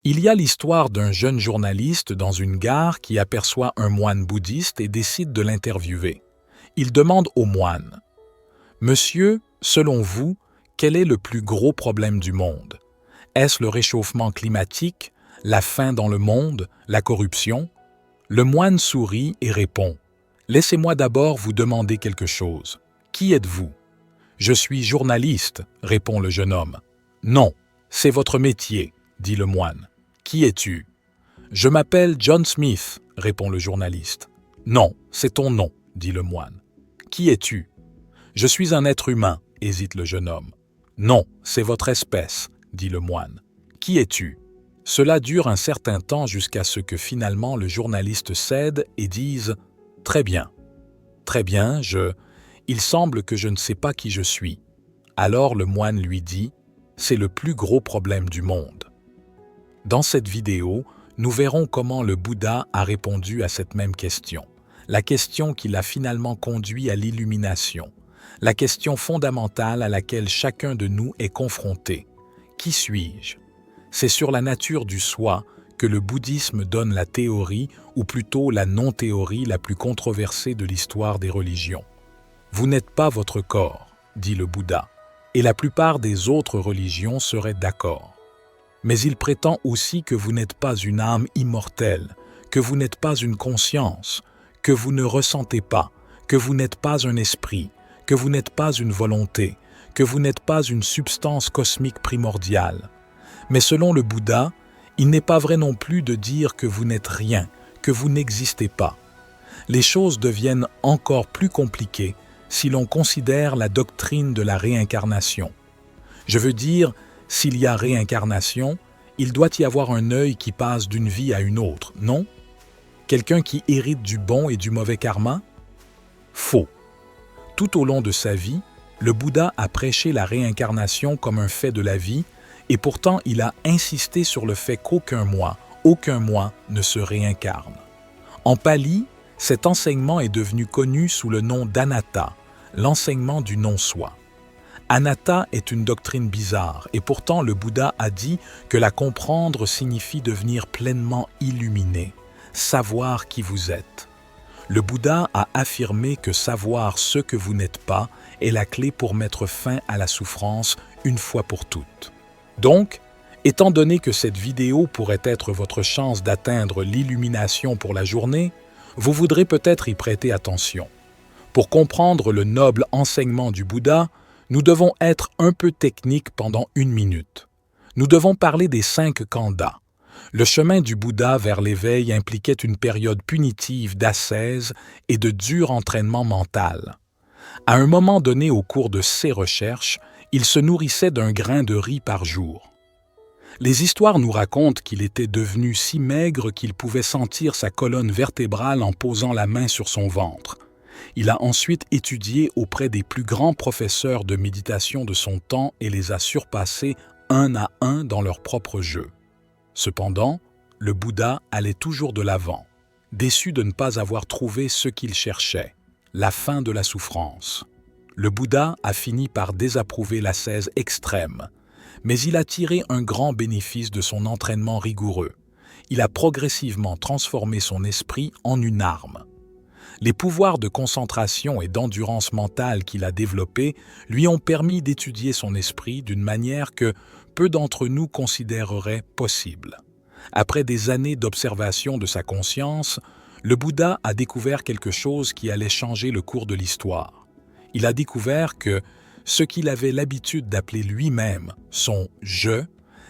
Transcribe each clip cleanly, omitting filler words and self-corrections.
Il y a l'histoire d'un jeune journaliste dans une gare qui aperçoit un moine bouddhiste et décide de l'interviewer. Il demande au moine : « Monsieur, selon vous, quel est le plus gros problème du monde? Est-ce le réchauffement climatique, la faim dans le monde, la corruption ?» Le moine sourit et répond : « Laissez-moi d'abord vous demander quelque chose. Qui êtes-vous ? » »« Je suis journaliste, » répond le jeune homme. « Non, c'est votre métier, » dit le moine. « Qui es-tu ? » ?»« Je m'appelle John Smith, » répond le journaliste. « Non, c'est ton nom, » dit le moine. « Qui es-tu ? » ?»« Je suis un être humain, » hésite le jeune homme. « Non, c'est votre espèce, » dit le moine. « Qui es-tu ? » Cela dure un certain temps jusqu'à ce que finalement le journaliste cède et dise « Très bien. Très bien, il semble que je ne sais pas qui je suis. » Alors le moine lui dit « C'est le plus gros problème du monde. » Dans cette vidéo, nous verrons comment le Bouddha a répondu à cette même question, la question qui l'a finalement conduit à l'illumination, la question fondamentale à laquelle chacun de nous est confronté. Qui suis-je ? C'est sur la nature du soi que le bouddhisme donne la théorie, ou plutôt la non-théorie la plus controversée de l'histoire des religions. Vous n'êtes pas votre corps, dit le Bouddha, et la plupart des autres religions seraient d'accord. Mais il prétend aussi que vous n'êtes pas une âme immortelle, que vous n'êtes pas une conscience, que vous ne ressentez pas, que vous n'êtes pas un esprit, que vous n'êtes pas une volonté, que vous n'êtes pas une substance cosmique primordiale. Mais selon le Bouddha, il n'est pas vrai non plus de dire que vous n'êtes rien, que vous n'existez pas. Les choses deviennent encore plus compliquées si l'on considère la doctrine de la réincarnation. Je veux dire, s'il y a réincarnation, il doit y avoir un œil qui passe d'une vie à une autre, non? Quelqu'un qui hérite du bon et du mauvais karma? Faux. Tout au long de sa vie, le Bouddha a prêché la réincarnation comme un fait de la vie, et pourtant il a insisté sur le fait qu'aucun moi ne se réincarne. En pali, cet enseignement est devenu connu sous le nom d'Anatta, l'enseignement du non-soi. Anatta est une doctrine bizarre, et pourtant le Bouddha a dit que la comprendre signifie devenir pleinement illuminé, savoir qui vous êtes. Le Bouddha a affirmé que savoir ce que vous n'êtes pas est la clé pour mettre fin à la souffrance une fois pour toutes. Donc, étant donné que cette vidéo pourrait être votre chance d'atteindre l'illumination pour la journée, vous voudrez peut-être y prêter attention. Pour comprendre le noble enseignement du Bouddha, nous devons être un peu techniques pendant 1 minute. Nous devons parler des 5 khandas. Le chemin du Bouddha vers l'éveil impliquait une période punitive d'ascèse et de dur entraînement mental. À un moment donné au cours de ses recherches, il se nourrissait d'un grain de riz par jour. Les histoires nous racontent qu'il était devenu si maigre qu'il pouvait sentir sa colonne vertébrale en posant la main sur son ventre. Il a ensuite étudié auprès des plus grands professeurs de méditation de son temps et les a surpassés un à un dans leur propre jeu. Cependant, le Bouddha allait toujours de l'avant, déçu de ne pas avoir trouvé ce qu'il cherchait, la fin de la souffrance. Le Bouddha a fini par désapprouver l'ascèse extrême, mais il a tiré un grand bénéfice de son entraînement rigoureux. Il a progressivement transformé son esprit en une arme. Les pouvoirs de concentration et d'endurance mentale qu'il a développés lui ont permis d'étudier son esprit d'une manière que peu d'entre nous considéreraient possible. Après des années d'observation de sa conscience, le Bouddha a découvert quelque chose qui allait changer le cours de l'histoire. Il a découvert que ce qu'il avait l'habitude d'appeler lui-même son « je »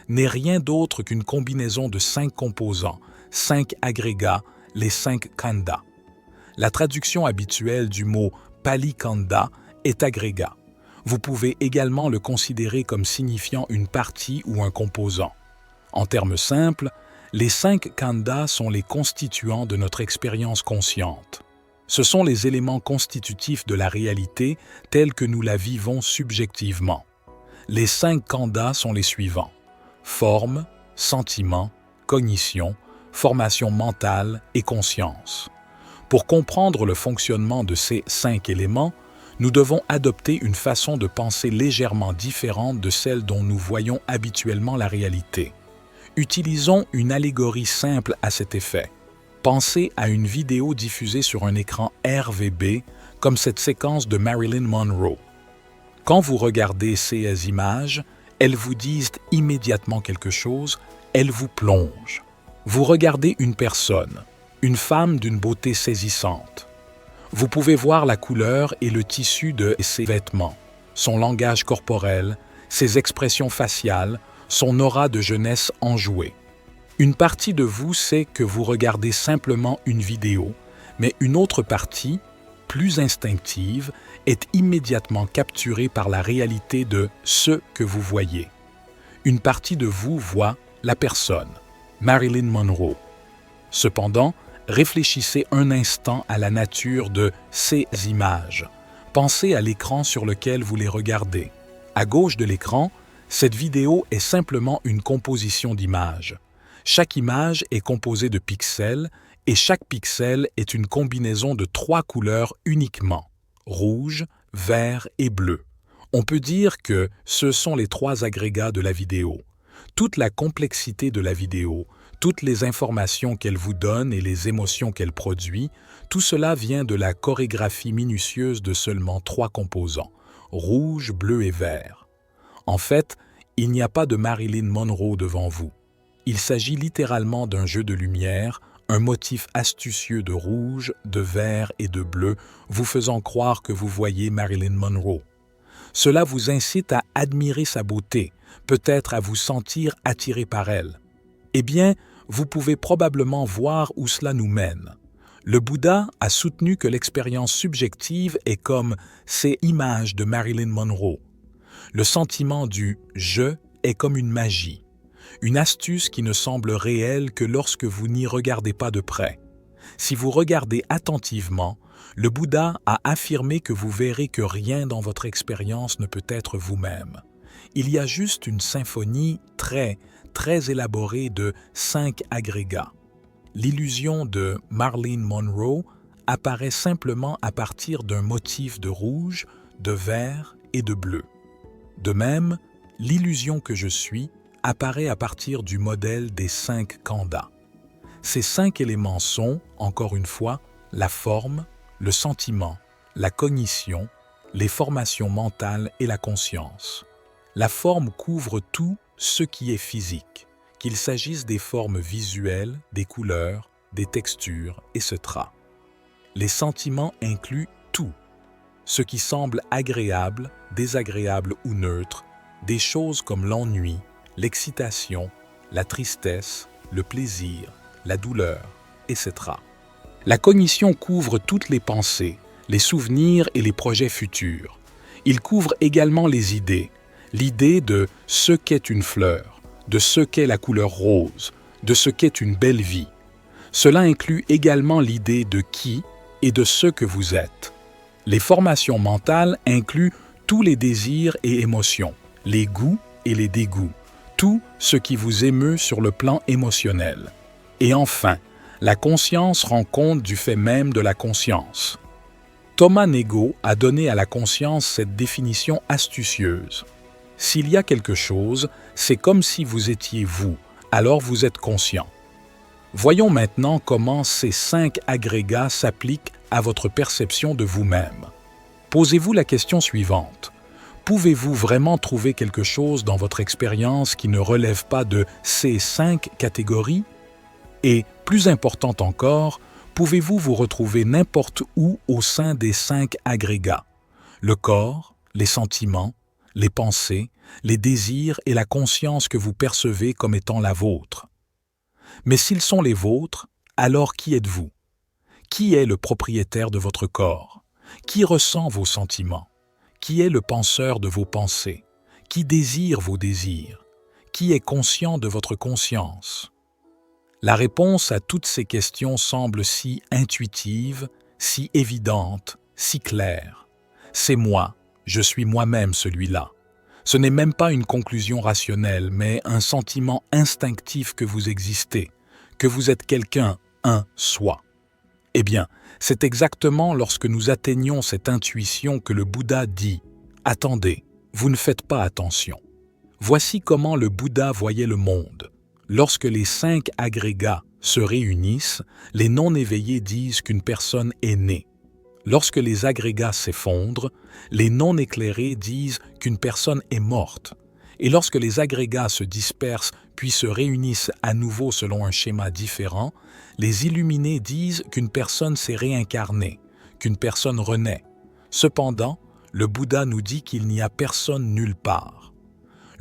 n'est rien d'autre qu'une combinaison de 5 composants, 5 agrégats, les 5 khandas. La traduction habituelle du mot Pali Khanda est agrégat. Vous pouvez également le considérer comme signifiant une partie ou un composant. En termes simples, les 5 khandas sont les constituants de notre expérience consciente. Ce sont les éléments constitutifs de la réalité telle que nous la vivons subjectivement. Les 5 khandas sont les suivants: forme, sentiment, cognition, formation mentale et conscience. Pour comprendre le fonctionnement de ces 5 éléments, nous devons adopter une façon de penser légèrement différente de celle dont nous voyons habituellement la réalité. Utilisons une allégorie simple à cet effet. Pensez à une vidéo diffusée sur un écran RVB, comme cette séquence de Marilyn Monroe. Quand vous regardez ces images, elles vous disent immédiatement quelque chose, elles vous plongent. Vous regardez une personne, une femme d'une beauté saisissante. Vous pouvez voir la couleur et le tissu de ses vêtements, son langage corporel, ses expressions faciales, son aura de jeunesse enjouée. Une partie de vous sait que vous regardez simplement une vidéo, mais une autre partie, plus instinctive, est immédiatement capturée par la réalité de ce que vous voyez. Une partie de vous voit la personne, Marilyn Monroe. Cependant, réfléchissez un instant à la nature de ces images. Pensez à l'écran sur lequel vous les regardez. À gauche de l'écran, cette vidéo est simplement une composition d'images. Chaque image est composée de pixels et chaque pixel est une combinaison de 3 couleurs uniquement, rouge, vert et bleu. On peut dire que ce sont les 3 agrégats de la vidéo. Toute la complexité de la vidéo, toutes les informations qu'elle vous donne et les émotions qu'elle produit, tout cela vient de la chorégraphie minutieuse de seulement 3 composants, rouge, bleu et vert. En fait, il n'y a pas de Marilyn Monroe devant vous. Il s'agit littéralement d'un jeu de lumière, un motif astucieux de rouge, de vert et de bleu, vous faisant croire que vous voyez Marilyn Monroe. Cela vous incite à admirer sa beauté, peut-être à vous sentir attiré par elle. Eh bien, vous pouvez probablement voir où cela nous mène. Le Bouddha a soutenu que l'expérience subjective est comme ces images de Marilyn Monroe. Le sentiment du « je » est comme une magie, une astuce qui ne semble réelle que lorsque vous n'y regardez pas de près. Si vous regardez attentivement, le Bouddha a affirmé que vous verrez que rien dans votre expérience ne peut être vous-même. Il y a juste une symphonie très élaborée de 5 agrégats. L'illusion de Marilyn Monroe apparaît simplement à partir d'un motif de rouge, de vert et de bleu. De même, l'illusion que je suis apparaît à partir du modèle des 5 khandas. Ces 5 éléments sont, encore une fois, la forme, le sentiment, la cognition, les formations mentales et la conscience. La forme couvre tout ce qui est physique, qu'il s'agisse des formes visuelles, des couleurs, des textures, etc. Les sentiments incluent tout, ce qui semble agréable, désagréable ou neutre, des choses comme l'ennui, l'excitation, la tristesse, le plaisir, la douleur, etc. La cognition couvre toutes les pensées, les souvenirs et les projets futurs. Il couvre également les idées, l'idée de ce qu'est une fleur, de ce qu'est la couleur rose, de ce qu'est une belle vie. Cela inclut également l'idée de qui et de ce que vous êtes. Les formations mentales incluent tous les désirs et émotions, les goûts et les dégoûts, tout ce qui vous émeut sur le plan émotionnel. Et enfin, la conscience rend compte du fait même de la conscience. Thomas Nagel a donné à la conscience cette définition astucieuse. S'il y a quelque chose, c'est comme si vous étiez vous, alors vous êtes conscient. Voyons maintenant comment ces 5 agrégats s'appliquent à votre perception de vous-même. Posez-vous la question suivante. Pouvez-vous vraiment trouver quelque chose dans votre expérience qui ne relève pas de ces 5 catégories? Et, plus important encore, pouvez-vous vous retrouver n'importe où au sein des 5 agrégats? Le corps, les sentiments, les pensées, les désirs et la conscience que vous percevez comme étant la vôtre. Mais s'ils sont les vôtres, alors qui êtes-vous? Qui est le propriétaire de votre corps? Qui ressent vos sentiments? Qui est le penseur de vos pensées? Qui désire vos désirs? Qui est conscient de votre conscience? La réponse à toutes ces questions semble si intuitive, si évidente, si claire. C'est moi, je suis moi-même celui-là. Ce n'est même pas une conclusion rationnelle, mais un sentiment instinctif que vous existez, que vous êtes quelqu'un, un soi. Eh bien, c'est exactement lorsque nous atteignons cette intuition que le Bouddha dit « Attendez, vous ne faites pas attention. Voici comment le Bouddha voyait le monde. Lorsque les 5 agrégats se réunissent, les non-éveillés disent qu'une personne est née. Lorsque les agrégats s'effondrent, les non-éclairés disent qu'une personne est morte. Et lorsque les agrégats se dispersent puis se réunissent à nouveau selon un schéma différent, les illuminés disent qu'une personne s'est réincarnée, qu'une personne renaît. Cependant, le Bouddha nous dit qu'il n'y a personne nulle part.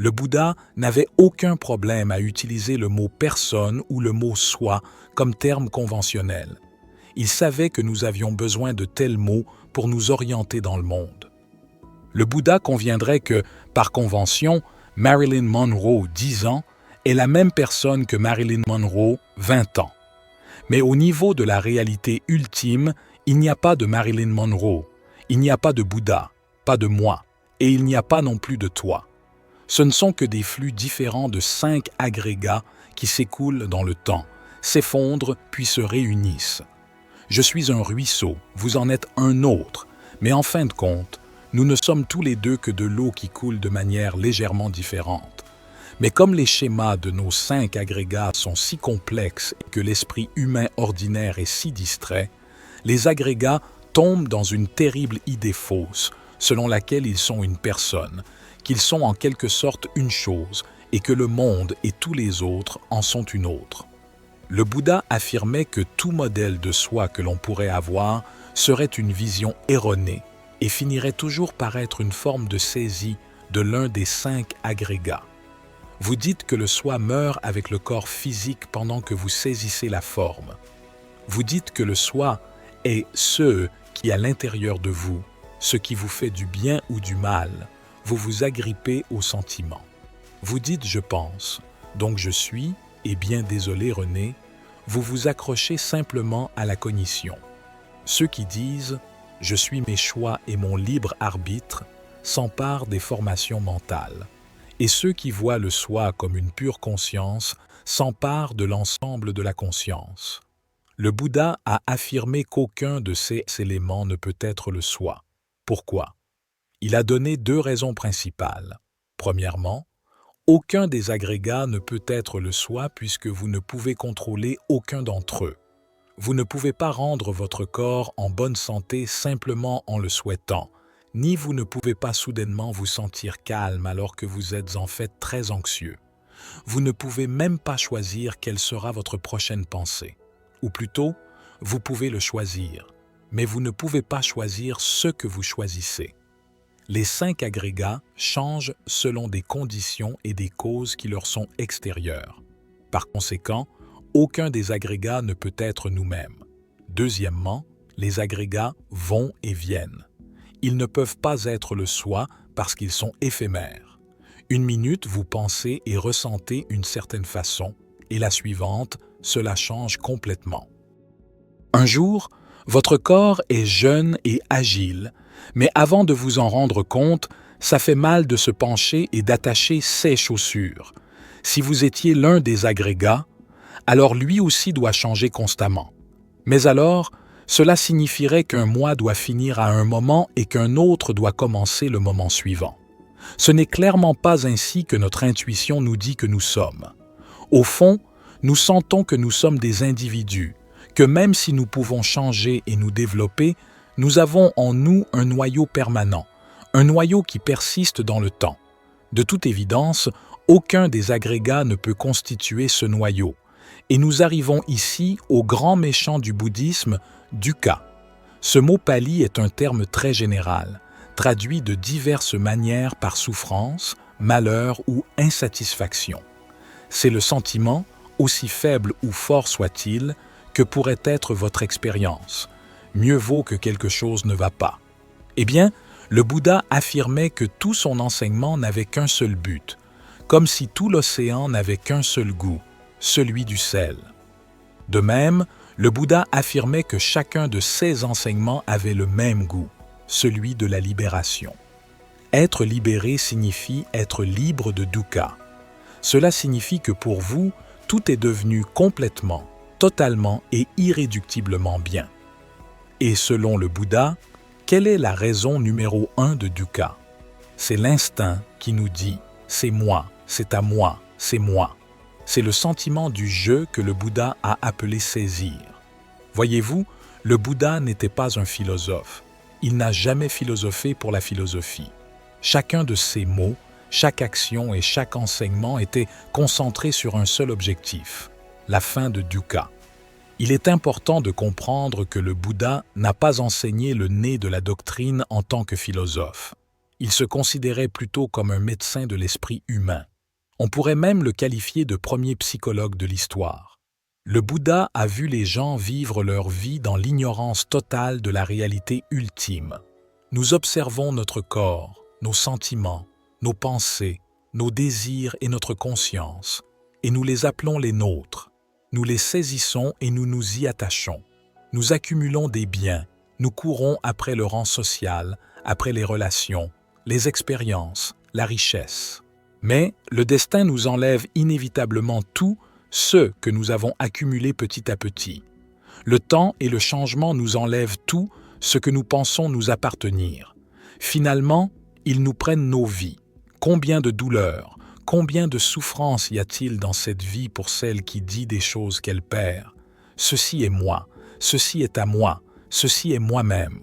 Le Bouddha n'avait aucun problème à utiliser le mot « personne » ou le mot « soi » comme terme conventionnel. Il savait que nous avions besoin de tels mots pour nous orienter dans le monde. Le Bouddha conviendrait que, par convention, Marilyn Monroe, 10 ans, est la même personne que Marilyn Monroe, 20 ans. Mais au niveau de la réalité ultime, il n'y a pas de Marilyn Monroe, il n'y a pas de Bouddha, pas de moi, et il n'y a pas non plus de toi. Ce ne sont que des flux différents de 5 agrégats qui s'écoulent dans le temps, s'effondrent puis se réunissent. Je suis un ruisseau, vous en êtes un autre, mais en fin de compte, nous ne sommes tous les deux que de l'eau qui coule de manière légèrement différente. Mais comme les schémas de nos 5 agrégats sont si complexes et que l'esprit humain ordinaire est si distrait, les agrégats tombent dans une terrible idée fausse, selon laquelle ils sont une personne, qu'ils sont en quelque sorte une chose et que le monde et tous les autres en sont une autre. Le Bouddha affirmait que tout modèle de soi que l'on pourrait avoir serait une vision erronée et finirait toujours par être une forme de saisie de l'un des 5 agrégats. Vous dites que le soi meurt avec le corps physique pendant que vous saisissez la forme. Vous dites que le soi est ce qui est à l'intérieur de vous, ce qui vous fait du bien ou du mal. Vous vous agrippez aux sentiments. Vous dites « je pense », donc « je suis », et bien désolé René, vous vous accrochez simplement à la cognition. Ceux qui disent « je suis mes choix et mon libre arbitre » s'emparent des formations mentales. Et ceux qui voient le soi comme une pure conscience s'emparent de l'ensemble de la conscience. Le Bouddha a affirmé qu'aucun de ces éléments ne peut être le soi. Pourquoi? Il a donné 2 raisons principales. Premièrement, aucun des agrégats ne peut être le soi puisque vous ne pouvez contrôler aucun d'entre eux. Vous ne pouvez pas rendre votre corps en bonne santé simplement en le souhaitant, ni vous ne pouvez pas soudainement vous sentir calme alors que vous êtes en fait très anxieux. Vous ne pouvez même pas choisir quelle sera votre prochaine pensée. Ou plutôt, vous pouvez le choisir, mais vous ne pouvez pas choisir ce que vous choisissez. Les 5 agrégats changent selon des conditions et des causes qui leur sont extérieures. Par conséquent, aucun des agrégats ne peut être nous-mêmes. Deuxièmement, les agrégats vont et viennent. Ils ne peuvent pas être le soi parce qu'ils sont éphémères. Une minute, vous pensez et ressentez une certaine façon, et la suivante, cela change complètement. Un jour, votre corps est jeune et agile, mais avant de vous en rendre compte, ça fait mal de se pencher et d'attacher ses chaussures. Si vous étiez l'un des agrégats, alors lui aussi doit changer constamment. Mais alors, cela signifierait qu'un mois doit finir à un moment et qu'un autre doit commencer le moment suivant. Ce n'est clairement pas ainsi que notre intuition nous dit que nous sommes. Au fond, nous sentons que nous sommes des individus, que même si nous pouvons changer et nous développer, nous avons en nous un noyau permanent, un noyau qui persiste dans le temps. De toute évidence, aucun des agrégats ne peut constituer ce noyau, et nous arrivons ici au grand méchant du bouddhisme, dukkha. Ce mot pali est un terme très général, traduit de diverses manières par souffrance, malheur ou insatisfaction. C'est le sentiment, aussi faible ou fort soit-il, que pourrait être votre expérience. Mieux vaut que quelque chose ne va pas. Eh bien, le Bouddha affirmait que tout son enseignement n'avait qu'un seul but, comme si tout l'océan n'avait qu'un seul goût, celui du sel. De même, le Bouddha affirmait que chacun de ses enseignements avait le même goût, celui de la libération. Être libéré signifie être libre de dukkha. Cela signifie que pour vous, tout est devenu complètement, totalement et irréductiblement bien. Et selon le Bouddha, quelle est la raison numéro 1 de dukkha? C'est l'instinct qui nous dit « c'est moi, c'est à moi, c'est moi ». c'est le sentiment du « je » que le Bouddha a appelé saisir. Voyez-vous, le Bouddha n'était pas un philosophe. Il n'a jamais philosophé pour la philosophie. Chacun de ses mots, chaque action et chaque enseignement était concentré sur un seul objectif, la fin de dukkha. Il est important de comprendre que le Bouddha n'a pas enseigné le nez de la doctrine en tant que philosophe. Il se considérait plutôt comme un médecin de l'esprit humain. On pourrait même le qualifier de premier psychologue de l'histoire. Le Bouddha a vu les gens vivre leur vie dans l'ignorance totale de la réalité ultime. Nous observons notre corps, nos sentiments, nos pensées, nos désirs et notre conscience, et nous les appelons les nôtres. Nous les saisissons et nous nous y attachons. Nous accumulons des biens, nous courons après le rang social, après les relations, les expériences, la richesse. Mais le destin nous enlève inévitablement tout ce que nous avons accumulé petit à petit. Le temps et le changement nous enlèvent tout ce que nous pensons nous appartenir. Finalement, ils nous prennent nos vies. Combien de douleurs, combien de souffrances y a-t-il dans cette vie pour celle qui dit des choses qu'elle perd? Ceci est moi, ceci est à moi, ceci est moi-même.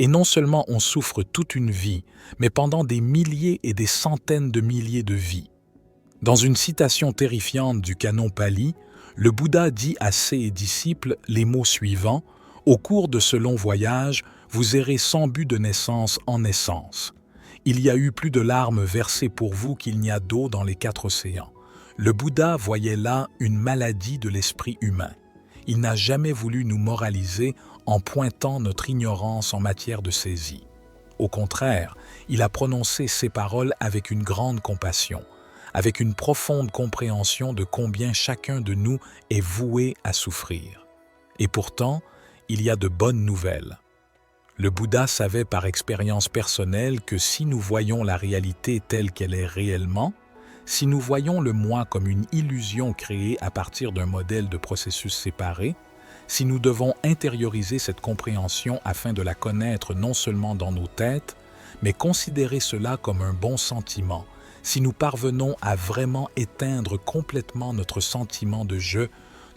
Et non seulement on souffre toute une vie, mais pendant des milliers et des centaines de milliers de vies. Dans une citation terrifiante du canon Pali, le Bouddha dit à ses disciples les mots suivants: « Au cours de ce long voyage, vous errez sans but de naissance en naissance. Il y a eu plus de larmes versées pour vous qu'il n'y a d'eau dans les 4 océans. » Le Bouddha voyait là une maladie de l'esprit humain. Il n'a jamais voulu nous moraliser en pointant notre ignorance en matière de saisie. Au contraire, il a prononcé ces paroles avec une grande compassion, avec une profonde compréhension de combien chacun de nous est voué à souffrir. Et pourtant, il y a de bonnes nouvelles. Le Bouddha savait par expérience personnelle que si nous voyons la réalité telle qu'elle est réellement, si nous voyons le moi comme une illusion créée à partir d'un modèle de processus séparés, si nous devons intérioriser cette compréhension afin de la connaître non seulement dans nos têtes, mais considérer cela comme un bon sentiment, si nous parvenons à vraiment éteindre complètement notre sentiment de « je »,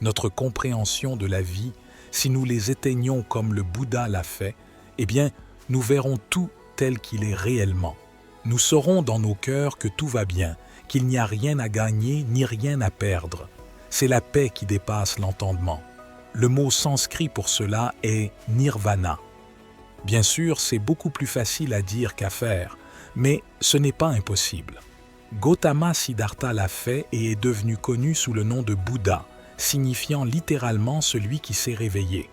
notre compréhension de la vie, si nous les éteignons comme le Bouddha l'a fait, eh bien, nous verrons tout tel qu'il est réellement. Nous saurons dans nos cœurs que tout va bien, qu'il n'y a rien à gagner ni rien à perdre. C'est la paix qui dépasse l'entendement. Le mot sanskrit pour cela est « nirvana ». Bien sûr, c'est beaucoup plus facile à dire qu'à faire, mais ce n'est pas impossible. Gautama Siddhartha l'a fait et est devenu connu sous le nom de Bouddha, signifiant littéralement celui qui s'est réveillé.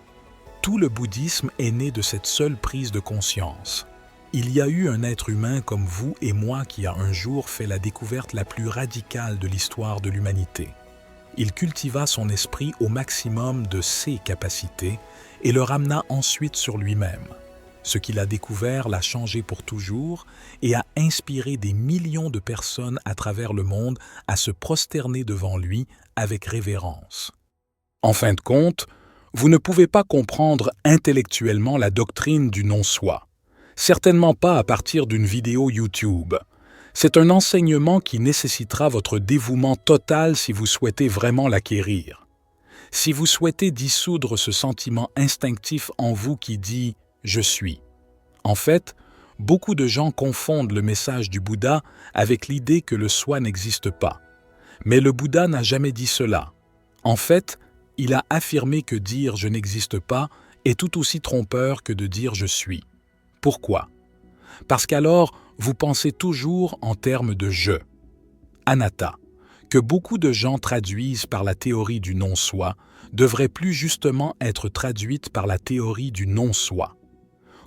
Tout le bouddhisme est né de cette seule prise de conscience. Il y a eu un être humain comme vous et moi qui a un jour fait la découverte la plus radicale de l'histoire de l'humanité. Il cultiva son esprit au maximum de ses capacités et le ramena ensuite sur lui-même. Ce qu'il a découvert l'a changé pour toujours et a inspiré des millions de personnes à travers le monde à se prosterner devant lui avec révérence. En fin de compte, vous ne pouvez pas comprendre intellectuellement la doctrine du non-soi. Certainement pas à partir d'une vidéo YouTube. C'est un enseignement qui nécessitera votre dévouement total si vous souhaitez vraiment l'acquérir. Si vous souhaitez dissoudre ce sentiment instinctif en vous qui dit « je suis ». En fait, beaucoup de gens confondent le message du Bouddha avec l'idée que le soi n'existe pas. Mais le Bouddha n'a jamais dit cela. En fait, il a affirmé que dire « je n'existe pas » est tout aussi trompeur que de dire « je suis ». Pourquoi? Parce qu'alors, vous pensez toujours en termes de « je ». Anatta, que beaucoup de gens traduisent par la théorie du non-soi, devrait plus justement être traduite par la théorie du non-soi.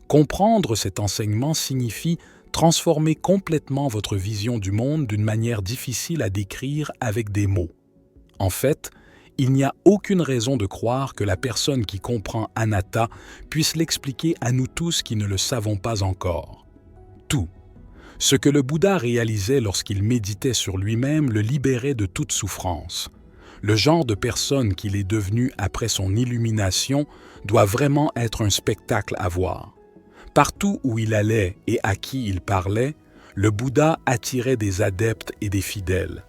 Comprendre cet enseignement signifie transformer complètement votre vision du monde d'une manière difficile à décrire avec des mots. En fait, il n'y a aucune raison de croire que la personne qui comprend Anatta puisse l'expliquer à nous tous qui ne le savons pas encore. Tout. Ce que le Bouddha réalisait lorsqu'il méditait sur lui-même le libérait de toute souffrance. Le genre de personne qu'il est devenu après son illumination doit vraiment être un spectacle à voir. Partout où il allait et à qui il parlait, le Bouddha attirait des adeptes et des fidèles.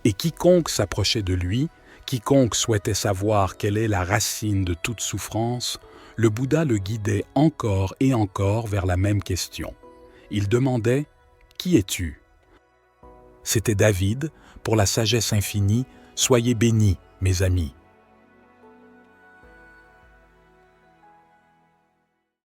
Et quiconque s'approchait de lui, quiconque souhaitait savoir quelle est la racine de toute souffrance, le Bouddha le guidait encore et encore vers la même question. Il demandait « Qui es-tu » C'était David, pour la sagesse infinie, « Soyez bénis, mes amis ».